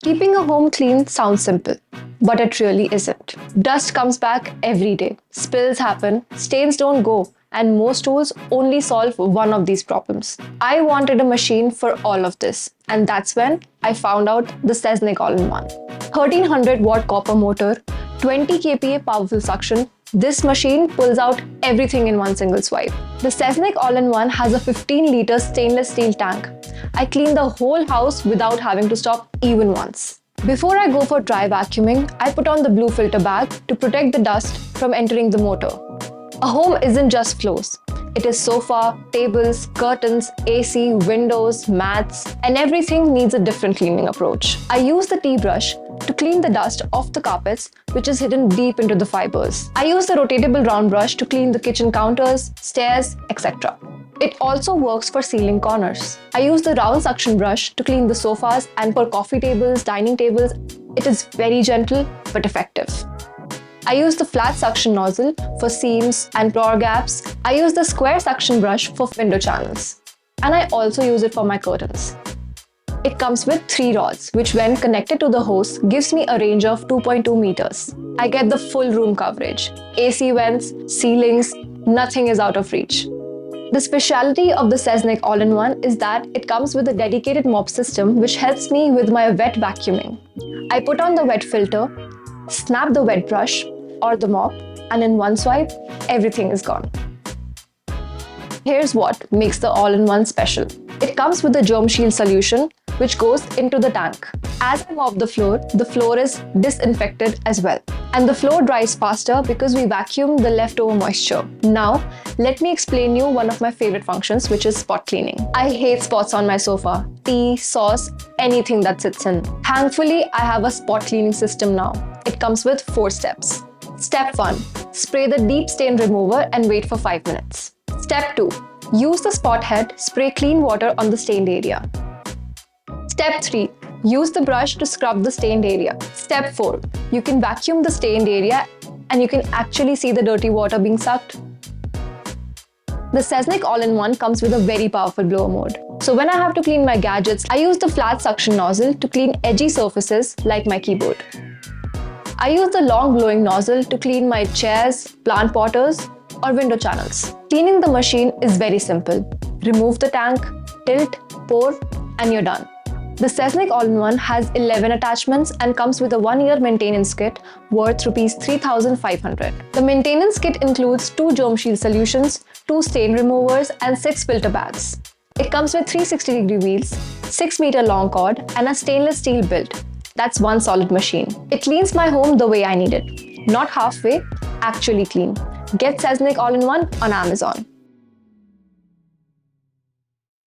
Keeping a home clean sounds simple, but it really isn't. Dust comes back every day, spills happen, stains don't go, and most tools only solve one of these problems. I wanted a machine for all of this, and that's when I found out the Seznik All-in-One. 1300-watt copper motor, 20 kPa powerful suction. This machine pulls out everything in one single swipe. The Seznik All-in-One has a 15-liter stainless steel tank. I clean the whole house without having to stop even once. Before I go for dry vacuuming, I put on the blue filter bag to protect the dust from entering the motor. A home isn't just floors. It is sofa, tables, curtains, AC, windows, mats, and everything needs a different cleaning approach. I use the tea brush to clean the dust off the carpets, which is hidden deep into the fibers. I use the rotatable round brush to clean the kitchen counters, stairs, etc. It also works for sealing corners. I use the round suction brush to clean the sofas and for coffee tables, dining tables. It is very gentle but effective. I use the flat suction nozzle for seams and floor gaps. I use the square suction brush for window channels. And I also use it for my curtains. It comes with 3 rods, which when connected to the hose gives me a range of 2.2 meters. I get the full room coverage. AC vents, ceilings, nothing is out of reach. The specialty of the Seznik All-in-One is that it comes with a dedicated mop system which helps me with my wet vacuuming. I put on the wet filter, snap the wet brush or the mop, and in one swipe, everything is gone. Here's what makes the All-in-One special. It comes with a germ shield solution which goes into the tank. As I mop the floor is disinfected as well. And the floor dries faster because we vacuum the leftover moisture. Now, let me explain you one of my favorite functions, which is spot cleaning. I hate spots on my sofa, tea, sauce, anything that sits in. Thankfully, I have a spot cleaning system now. It comes with 4 steps. Step 1. Spray the deep stain remover and wait for 5 minutes. Step 2. Use the spot head, spray clean water on the stained area. Step 3. Use the brush to scrub the stained area. Step 4. You can vacuum the stained area and you can actually see the dirty water being sucked. The Seznik All-in-One comes with a very powerful blower mode. So when I have to clean my gadgets, I use the flat suction nozzle to clean edgy surfaces like my keyboard. I use the long blowing nozzle to clean my chairs, plant potters, or window channels. Cleaning the machine is very simple. Remove the tank, tilt, pour, and you're done. The Seznik All-in-One has 11 attachments and comes with a 1-year maintenance kit worth Rs 3,500. The maintenance kit includes 2 germ shield solutions, 2 stain removers, and 6 filter bags. It comes with 360-degree wheels, 6-meter long cord, and a stainless steel build. That's one solid machine. It cleans my home the way I need it. Not halfway, actually clean. Get Seznik All-in-One on Amazon.